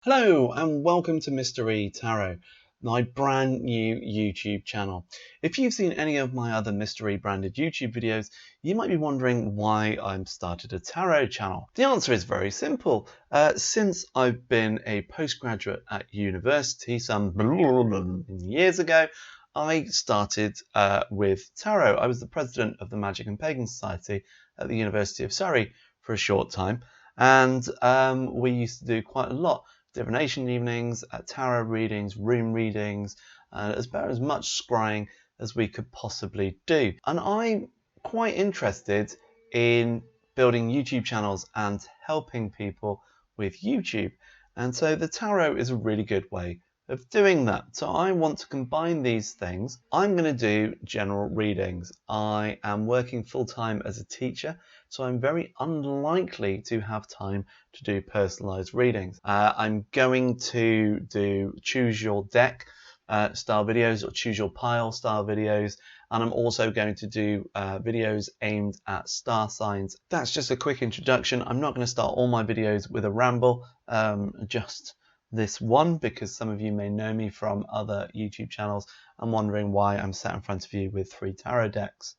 Hello and welcome to Mystery Tarot, my brand new YouTube channel. If you've seen any of my other mystery branded YouTube videos, you might be wondering why I've started a tarot channel. The answer is very simple. Since I've been a postgraduate at university some years ago, I started with tarot. I was the president of the Magick and Pagan Society at the University of Surrey for a short time, and we used to do quite a lot. Divination evenings, tarot readings, room readings, as much scrying as we could possibly do. And I'm quite interested in building YouTube channels and helping people with YouTube. And so the tarot is a really good way of doing that. So I want to combine these things. I'm going to do general readings. I am working full-time as a teacher, so I'm very unlikely to have time to do personalized readings. I'm going to do choose your deck style videos or choose your pile style videos, and I'm also going to do videos aimed at star signs. That's just a quick introduction. I'm not going to start all my videos with a ramble, just this one, because some of you may know me from other YouTube channels and wondering why I'm sat in front of you with 3 tarot decks.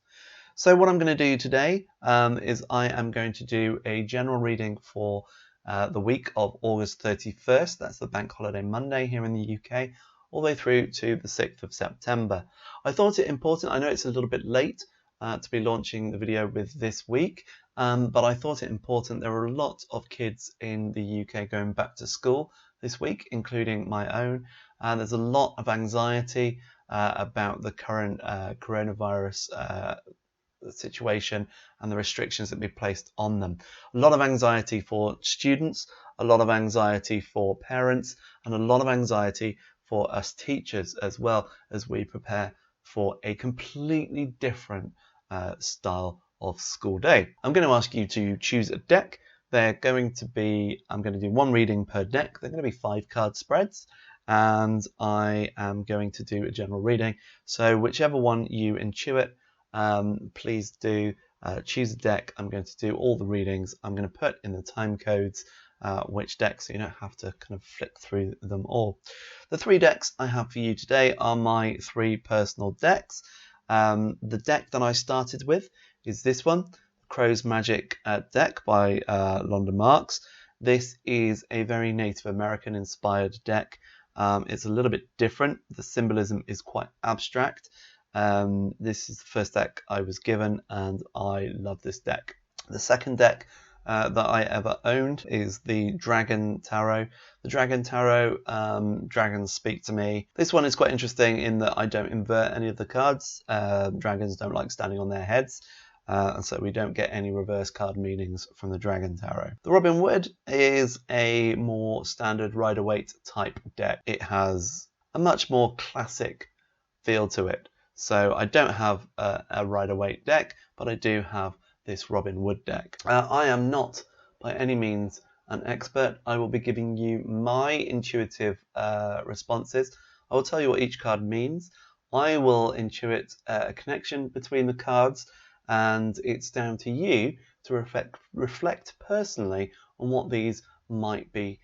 So what I'm going to do today is I am going to do a general reading for the week of August 31st. That's the bank holiday Monday here in the UK, all the way through to the 6th of September. I thought it important, I know it's a little bit late to be launching the video with this week, but I thought it important. There are a lot of kids in the UK going back to school this week, including my own, and there's a lot of anxiety about the current coronavirus situation and the restrictions that be placed on them. A lot of anxiety for students, a lot of anxiety for parents, and a lot of anxiety for us teachers as well, as we prepare for a completely different style of school day. I'm going to ask you to choose a deck. I'm going to do one reading per deck. They're going to be 5 card spreads, and I am going to do a general reading. So whichever one you intuit, please do choose a deck. I'm going to do all the readings. I'm going to put in the time codes which deck, so you don't have to kind of flick through them all. The 3 decks I have for you today are my 3 personal decks. The deck that I started with is this one, Crow's Magic deck by London Marks. This is a very Native American inspired deck. It's a little bit different. The symbolism is quite abstract. This is the first deck I was given, and I love this deck. The second deck that I ever owned is the Dragon Tarot. The Dragon Tarot, dragons speak to me. This one is quite interesting in that I don't invert any of the cards. Dragons don't like standing on their heads, and so we don't get any reverse card meanings from the Dragon Tarot. The Robin Wood is a more standard Rider-Waite type deck. It has a much more classic feel to it. So I don't have a Rider-Waite deck, but I do have this Robin Wood deck. I am not by any means an expert. I will be giving you my intuitive responses. I will tell you what each card means. I will intuit a connection between the cards, and it's down to you to reflect personally on what these might be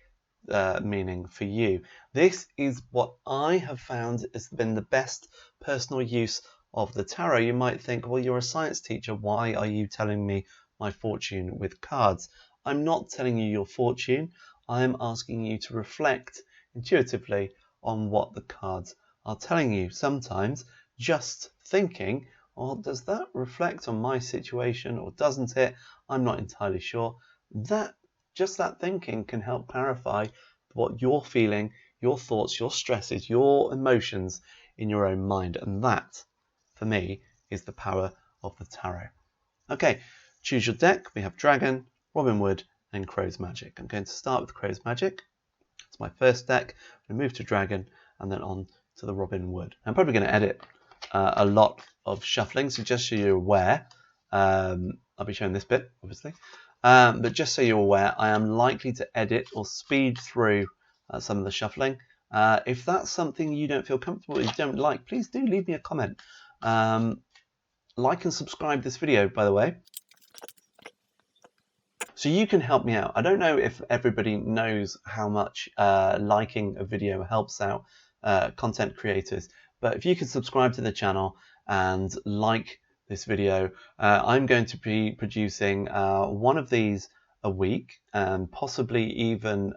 meaning for you. This is what I have found has been the best personal use of the tarot. You might think, well, you're a science teacher, why are you telling me my fortune with cards? I'm not telling you your fortune. I am asking you to reflect intuitively on what the cards are telling you. Sometimes just thinking, well, does that reflect on my situation or doesn't it? I'm not entirely sure. Just that thinking can help clarify what you're feeling, your thoughts, your stresses, your emotions in your own mind. And that, for me, is the power of the tarot. Okay, choose your deck. We have Dragon, Robin Wood, and Crow's Magic. I'm going to start with Crow's Magic. It's my first deck. I'm going to move to Dragon and then on to the Robin Wood. I'm probably going to edit a lot of shuffling, so just so you're aware, I'll be showing this bit, obviously. But just so you're aware, I am likely to edit or speed through some of the shuffling. If that's something you don't feel comfortable with, you don't like, please do leave me a comment. Like and subscribe this video, by the way. So you can help me out. I don't know if everybody knows how much liking a video helps out content creators, but if you could subscribe to the channel and like this video, I'm going to be producing one of these a week, and possibly even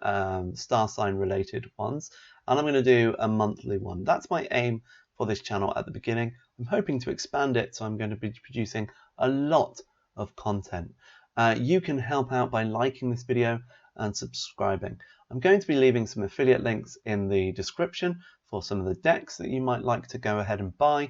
star sign related ones, and I'm going to do a monthly one. That's my aim for this channel at the beginning. I'm hoping to expand it, so I'm going to be producing a lot of content. You can help out by liking this video and subscribing. I'm going to be leaving some affiliate links in the description for some of the decks that you might like to go ahead and buy.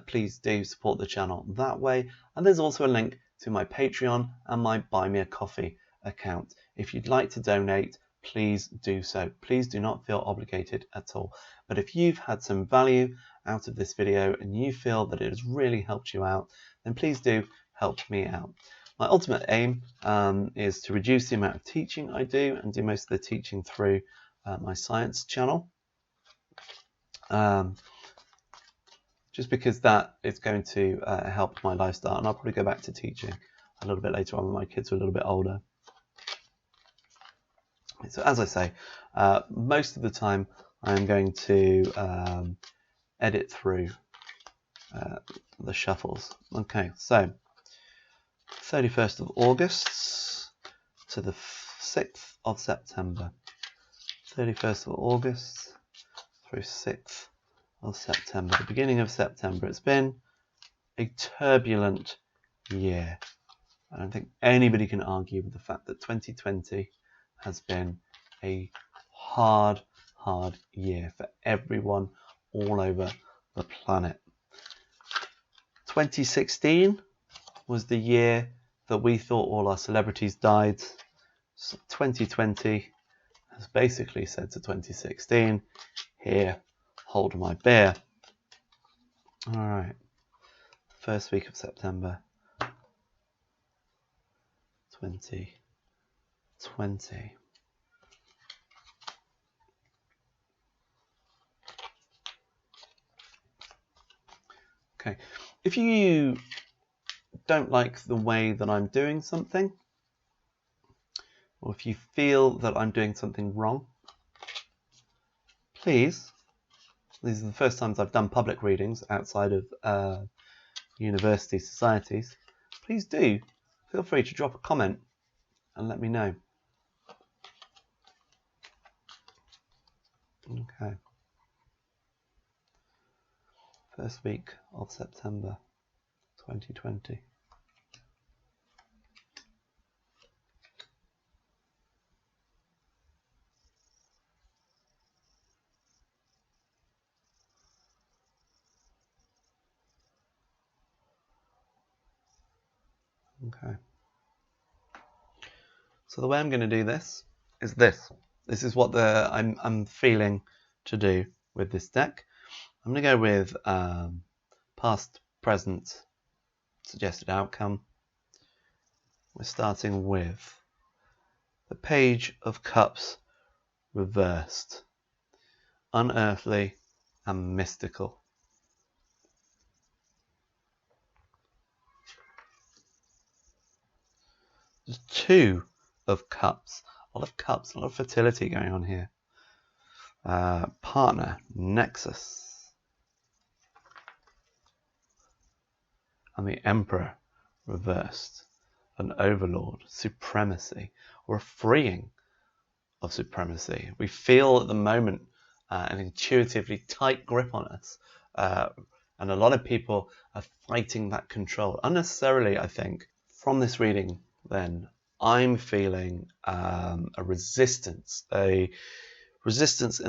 Please do support the channel that way. And there's also a link to my Patreon and my Buy Me a Coffee account. If you'd like to donate, please do so. Please do not feel obligated at all. But if you've had some value out of this video and you feel that it has really helped you out, then please do help me out. My ultimate aim is to reduce the amount of teaching I do and do most of the teaching through my science channel. Just because that is going to help my lifestyle, and I'll probably go back to teaching a little bit later on when my kids are a little bit older. So as I say, most of the time I'm going to edit through the shuffles. Okay, so 31st of August to the 6th of September. 31st of August through 6th of September, the beginning of September. It's been a turbulent year. I don't think anybody can argue with the fact that 2020 has been a hard year for everyone all over the planet. 2016 was the year that we thought all our celebrities died. So 2020 has basically said to 2016, here, hold my beer. All right, first week of September 2020. Okay, if you don't like the way that I'm doing something, or if you feel that I'm doing something wrong, please, these are the first times I've done public readings outside of university societies, please do feel free to drop a comment and let me know. Okay. First week of September 2020. Okay. So the way I'm going to do this is this. This is what I'm feeling to do with this deck. I'm going to go with past, present, suggested outcome. We're starting with the Page of Cups reversed, unearthly and mystical. There's Two of Cups, a lot of fertility going on here. Partner, Nexus. And the Emperor reversed, an overlord, supremacy, or a freeing of supremacy. We feel at the moment an intuitively tight grip on us, and a lot of people are fighting that control unnecessarily. I think from this reading then I'm feeling a resistance in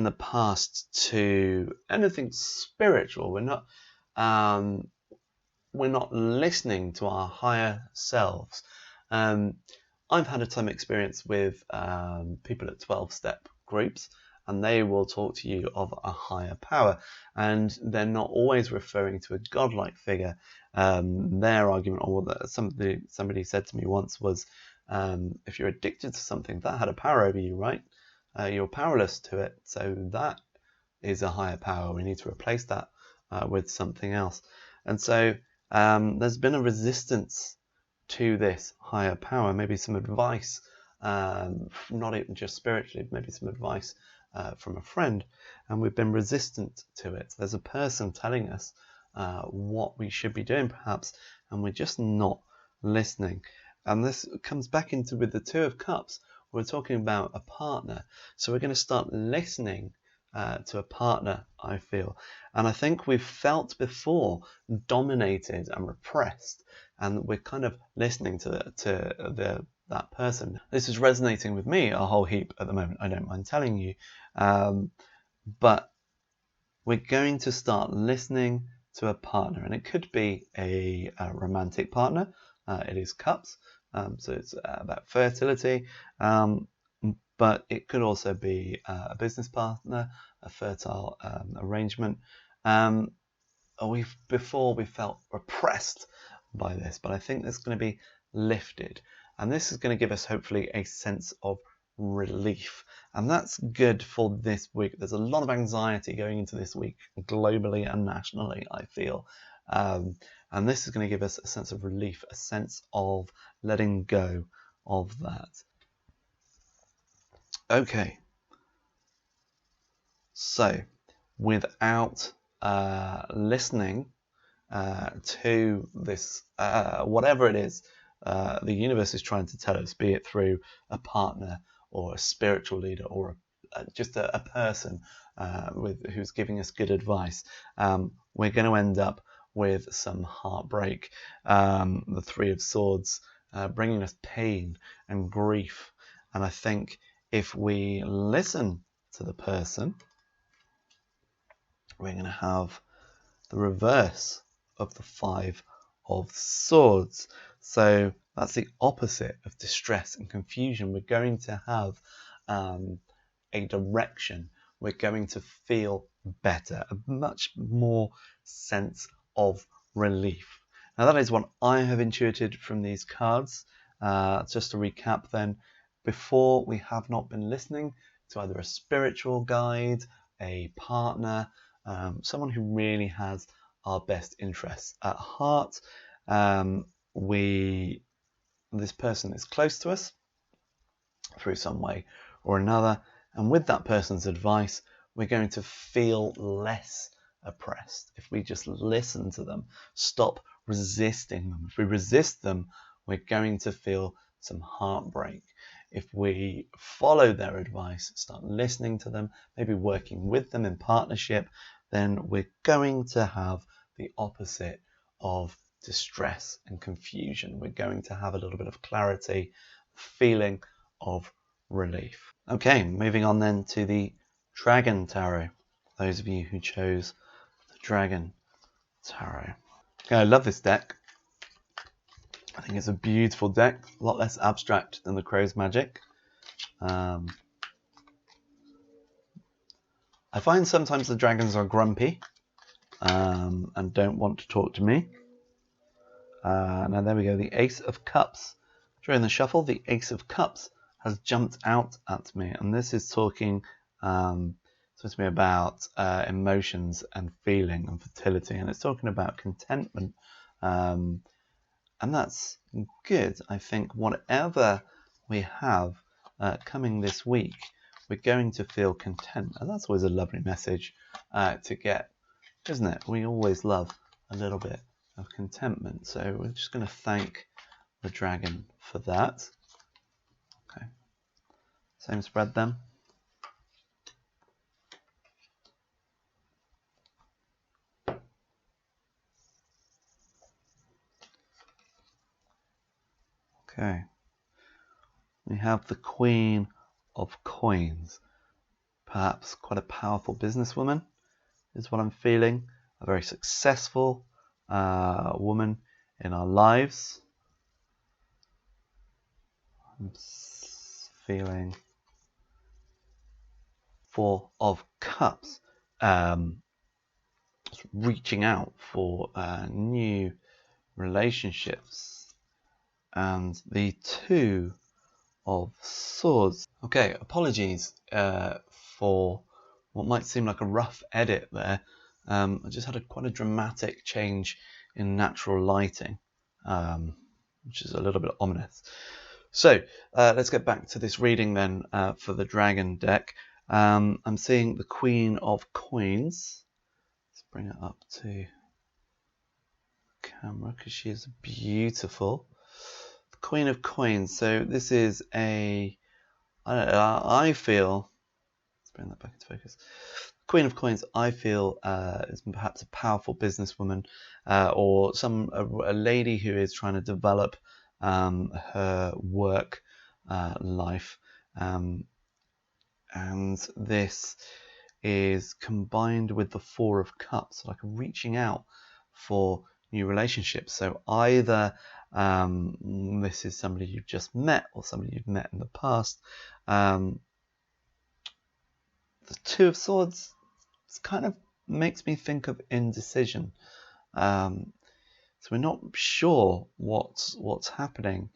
the past to anything spiritual. We're not listening to our higher selves. I've had a time experience with people at 12-step groups, and they will talk to you of a higher power, and they're not always referring to a godlike figure. Their argument, or what somebody said to me once, was if you're addicted to something, that had a power over you, right? You're powerless to it, so that is a higher power. We need to replace that with something else. And so there's been a resistance to this higher power, maybe some advice, not even just spiritually, maybe some advice from a friend, and we've been resistant to it. There's a person telling us what we should be doing perhaps, and we're just not listening. And this comes back into with the Two of Cups. We're talking about a partner, so we're going to start listening to a partner, I feel. And I think we've felt before dominated and repressed, and we're kind of listening to that person. This is resonating with me a whole heap at the moment, I don't mind telling you. But we're going to start listening to a partner, and it could be a romantic partner. It is cups, so it's about fertility, but it could also be a business partner, a fertile arrangement. We felt repressed by this, but I think it's going to be lifted, and this is going to give us hopefully a sense of relief, and that's good for this week. There's a lot of anxiety going into this week globally and nationally, I feel, and this is going to give us a sense of relief, a sense of letting go of that. Okay, so without listening to this, whatever it is the universe is trying to tell us, be it through a partner or a spiritual leader or just a person who's giving us good advice, we're going to end up with some heartbreak. The Three of Swords bringing us pain and grief. And I think if we listen to the person, we're going to have the reverse of the Five of Swords. So that's the opposite of distress and confusion. We're going to have a direction. We're going to feel better, a much more sense of relief. Now that is what I have intuited from these cards. Just to recap then, before we have not been listening to either a spiritual guide, a partner, someone who really has our best interests at heart. This person is close to us through some way or another, and with that person's advice, we're going to feel less oppressed if we just listen to them, stop resisting them. If we resist them, we're going to feel some heartbreak. If we follow their advice, start listening to them, maybe working with them in partnership, then we're going to have the opposite of distress and confusion. We're going to have a little bit of clarity, feeling of relief. Okay, moving on then to the Dragon Tarot. Those of you who chose the Dragon Tarot. Okay, I love this deck. I think it's a beautiful deck, a lot less abstract than the Crow's Magick. I find sometimes the dragons are grumpy and don't want to talk to me. Now there we go, the Ace of Cups. During the shuffle, the Ace of Cups has jumped out at me, and this is talking to me about emotions and feeling and fertility, and it's talking about contentment, and that's good. I think whatever we have coming this week, we're going to feel content, and that's always a lovely message to get, isn't it? We always love a little bit of contentment, so we're just going to thank the dragon for that. Okay, same spread then. Okay, we have the Queen of Coins, perhaps quite a powerful businesswoman is what I'm feeling, a very successful woman in our lives. I'm feeling Four of Cups, reaching out for new relationships, and the Two of Swords. Okay, apologies for what might seem like a rough edit there. I just had quite a dramatic change in natural lighting. which is a little bit ominous. So let's get back to this reading then for the Dragon deck. I'm seeing the Queen of Coins. Let's bring it up to camera because she is beautiful. The Queen of Coins. So this is I feel, let's bring that back into focus. Queen of Coins, I feel, is perhaps a powerful businesswoman or a lady who is trying to develop her work life. And this is combined with the Four of Cups, like reaching out for new relationships. So either this is somebody you've just met or somebody you've met in the past. The Two of Swords kind of makes me think of indecision. So we're not sure what's happening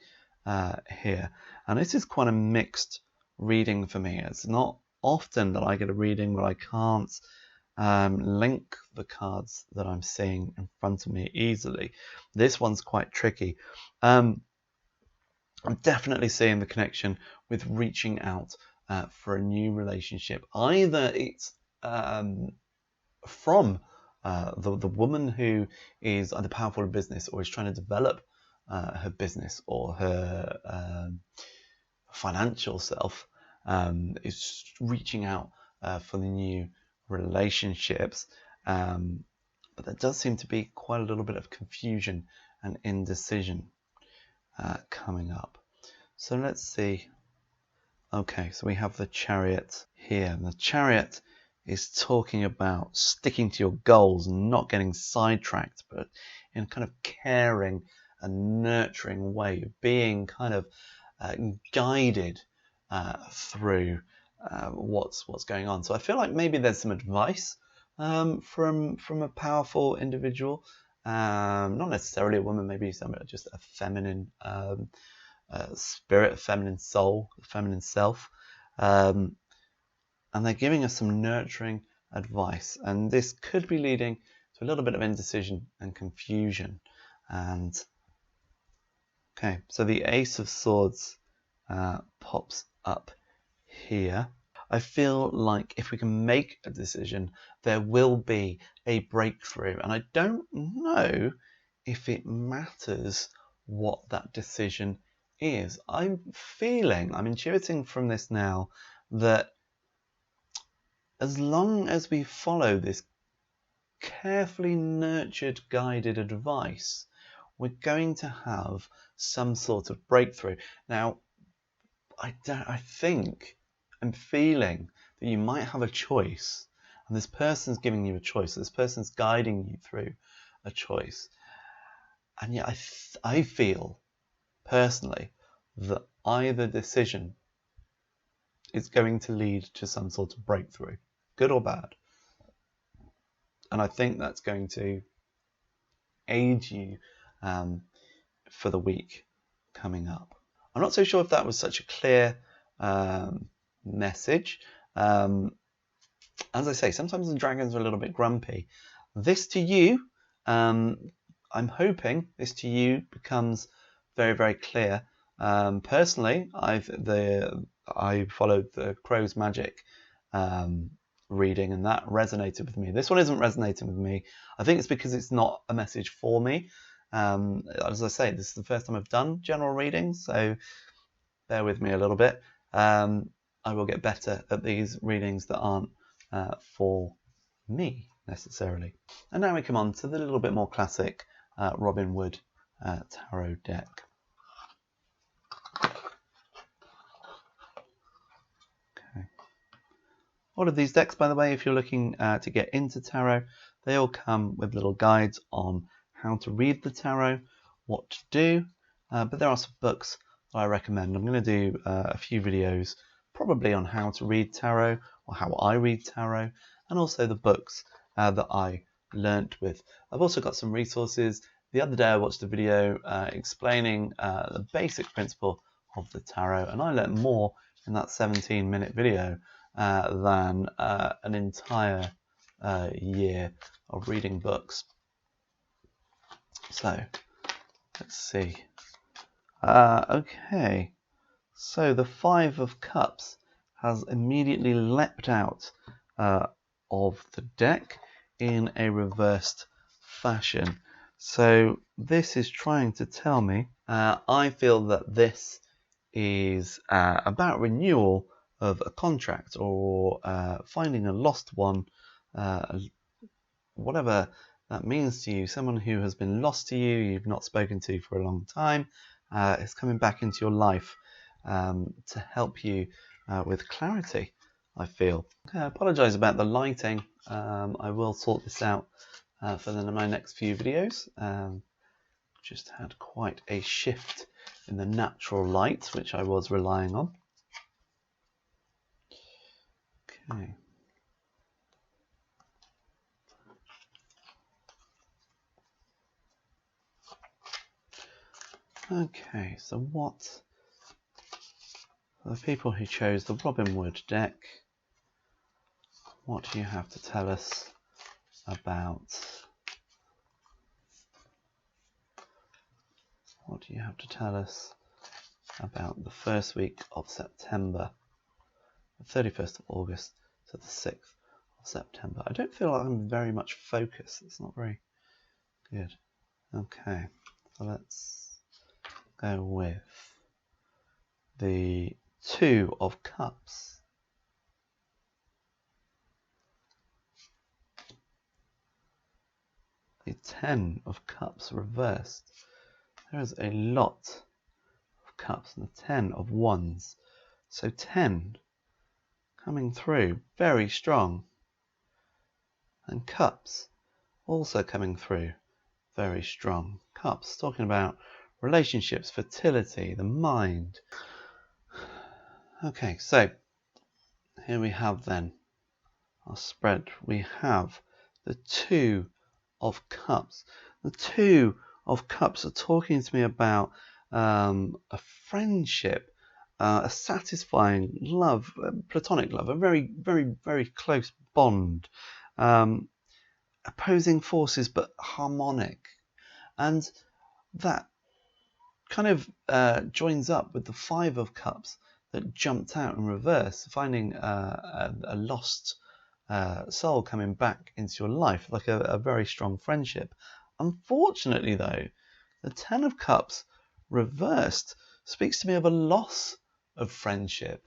here. And this is quite a mixed reading for me. It's not often that I get a reading where I can't link the cards that I'm seeing in front of me easily. This one's quite tricky. I'm definitely seeing the connection with reaching out for a new relationship. Either it's from the woman who is either powerful in business or is trying to develop her business, or her financial self is reaching out for the new relationships. But there does seem to be quite a little bit of confusion and indecision coming up. So let's see. Okay, so we have the Chariot here. And the Chariot is talking about sticking to your goals and not getting sidetracked, but in a kind of caring and nurturing way, being kind of guided through what's going on. So I feel like maybe there's some advice from a powerful individual, not necessarily a woman, maybe just a feminine spirit, a feminine soul, a feminine self. And they're giving us some nurturing advice. And this could be leading to a little bit of indecision and confusion. And okay, so the Ace of Swords pops up here. I feel like if we can make a decision, there will be a breakthrough. And I don't know if it matters what that decision is. I'm intuiting from this now that as long as we follow this carefully nurtured, guided advice, we're going to have some sort of breakthrough. Now, I'm feeling that you might have a choice, and this person's giving you a choice, this person's guiding you through a choice. And yet I feel personally that either decision is going to lead to some sort of breakthrough, good or bad. And I think that's going to aid you for the week coming up. I'm not so sure if that was such a clear message. As I say, sometimes the dragons are a little bit grumpy. This to you, I'm hoping this to you becomes very, very clear. Personally, I followed the Crow's Magick reading, and that resonated with me. This one isn't resonating with me. I think it's because it's not a message for me. As I say, this is the first time I've done general readings, so bear with me a little bit. I will get better at these readings that aren't for me necessarily. And now we come on to the little bit more classic Robin Wood tarot deck. Okay. All of these decks, by the way, if you're looking to get into tarot, they all come with little guides on how to read the tarot, what to do, but there are some books that I recommend. I'm going to do a few videos probably on how to read tarot or how I read tarot, and also the books that I learnt with. I've also got some resources. The other day I watched a video explaining the basic principle of the tarot, and I learnt more in that 17-minute video than an entire year of reading books. So let's see. Okay, so the Five of Cups has immediately leapt out of the deck in a reversed fashion. So this is trying to tell me, I feel that this is about renewal of a contract or finding a lost one, whatever that means to you. Someone who has been lost to you, you've not spoken to for a long time, is coming back into your life to help you with clarity, I feel. Okay, I apologise about the lighting. I will sort this out for my next few videos. Just had quite a shift in the natural light, which I was relying on. Okay. Okay, so what the people who chose the Robin Wood deck, what do you have to tell us about? What do you have to tell us about the first week of September, the 31st of August to the 6th of September? I don't feel like I'm very much focused. It's not very good. Okay, so let's go with the Two of Cups. The Ten of Cups reversed. There is a lot of cups and the 10 of wands. So 10 coming through very strong. And cups also coming through very strong. Cups talking about relationships, fertility, the mind. Okay, so here we have then our spread. We have the Two of Cups. The Two of Cups are talking to me about a friendship, a satisfying love, platonic love, a very, very, very close bond, opposing forces but harmonic. And that kind of joins up with the Five of Cups that jumped out in reverse, finding a lost soul coming back into your life, like a very strong friendship. Unfortunately, though, the Ten of Cups reversed speaks to me of a loss of friendship.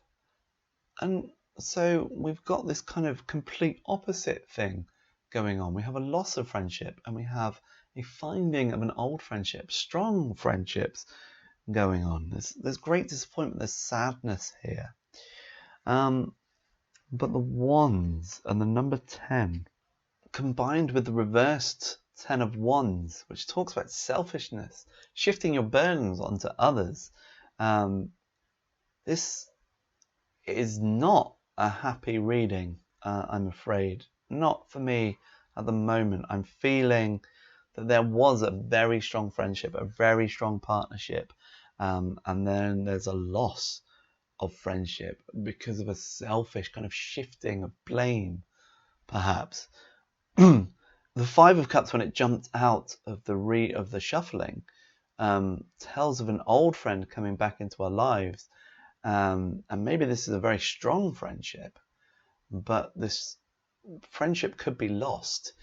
And so we've got this kind of complete opposite thing going on. We have a loss of friendship and we have a finding of an old friendship, strong friendships going on. There's great disappointment, there's sadness here. But the wands and the number 10 combined with the reversed 10 of wands, which talks about selfishness, shifting your burdens onto others. This is not a happy reading, I'm afraid. Not for me at the moment. I'm feeling that there was a very strong friendship, a very strong partnership, and then there's a loss of friendship because of a selfish kind of shifting of blame, perhaps. The Five of Cups, when it jumped out of the shuffling, tells of an old friend coming back into our lives, and maybe this is a very strong friendship, but this friendship could be lost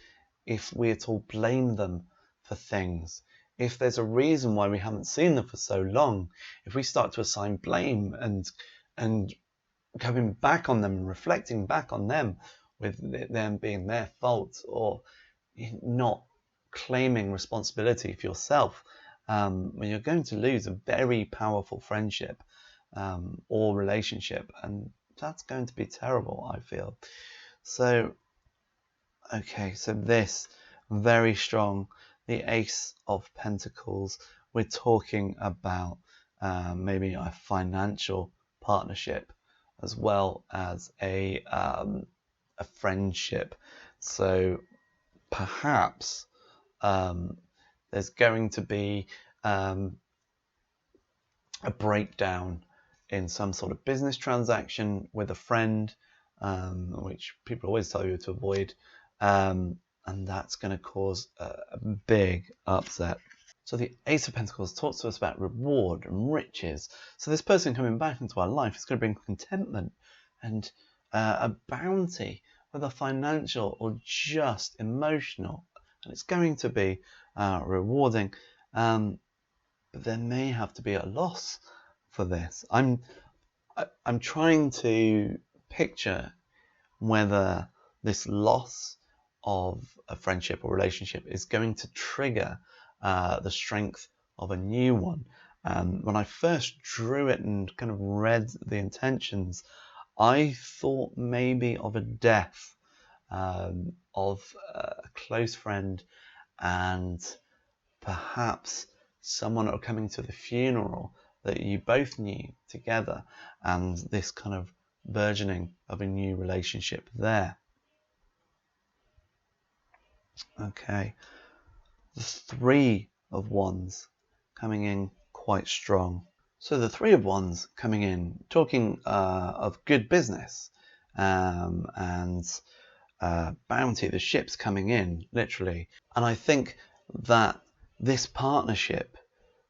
if we at all blame them for things. If there's a reason why we haven't seen them for so long, if we start to assign blame and coming back on them and reflecting back on them with them being their fault, or not claiming responsibility for yourself, when you're going to lose a very powerful friendship or relationship, and that's going to be terrible, I feel. So, okay, so this very strong, the Ace of Pentacles. We're talking about maybe a financial partnership as well as a friendship. So perhaps there's going to be a breakdown in some sort of business transaction with a friend, which people always tell you to avoid, and that's going to cause a big upset. So the Ace of Pentacles talks to us about reward and riches. So this person coming back into our life is going to bring contentment and a bounty, whether financial or just emotional. And it's going to be rewarding. But there may have to be a loss for this. I'm trying to picture whether this loss of a friendship or relationship is going to trigger the strength of a new one. When I first drew it and kind of read the intentions, I thought maybe of a death of a close friend and perhaps someone coming to the funeral that you both knew together, and this kind of burgeoning of a new relationship there. Okay, the Three of Wands coming in quite strong. So the Three of Wands coming in, talking of good business and bounty, the ships coming in, literally. And I think that this partnership,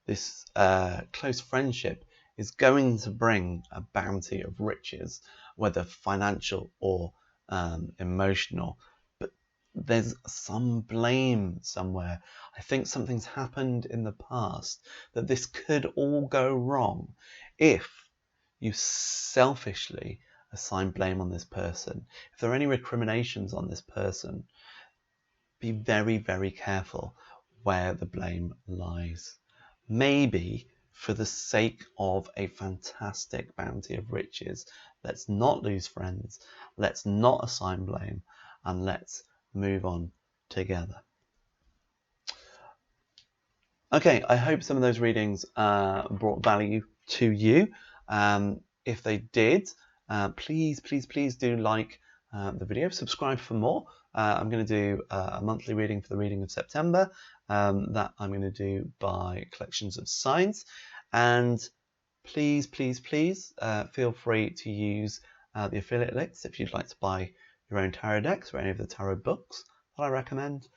this close friendship, is going to bring a bounty of riches, whether financial or emotional. But there's some blame somewhere. I think something's happened in the past that this could all go wrong if you selfishly assign blame on this person. If there are any recriminations on this person, be very, very careful where the blame lies. Maybe for the sake of a fantastic bounty of riches, let's not lose friends, let's not assign blame, and let's move on together. Okay, I hope some of those readings brought value to you. If they did, please do like the video, subscribe for more. I'm going to do a monthly reading for the reading of September that I'm going to do by collections of signs. And please feel free to use the affiliate links if you'd like to buy your own tarot decks or any of the tarot books that I recommend.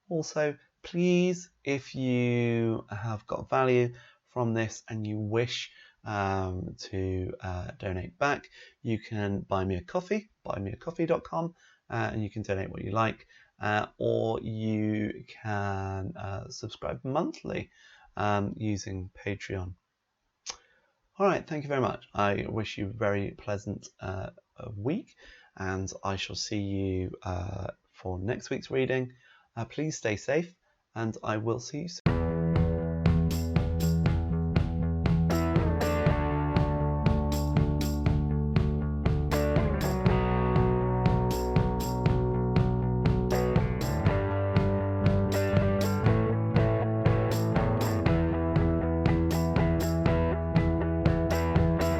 Also, please, if you have got value from this and you wish to donate back, you can buy me a coffee, buymeacoffee.com, and you can donate what you like, or you can subscribe monthly using Patreon. All right, thank you very much. I wish you a very pleasant week, and I shall see you for next week's reading. Please stay safe, and I will see you soon.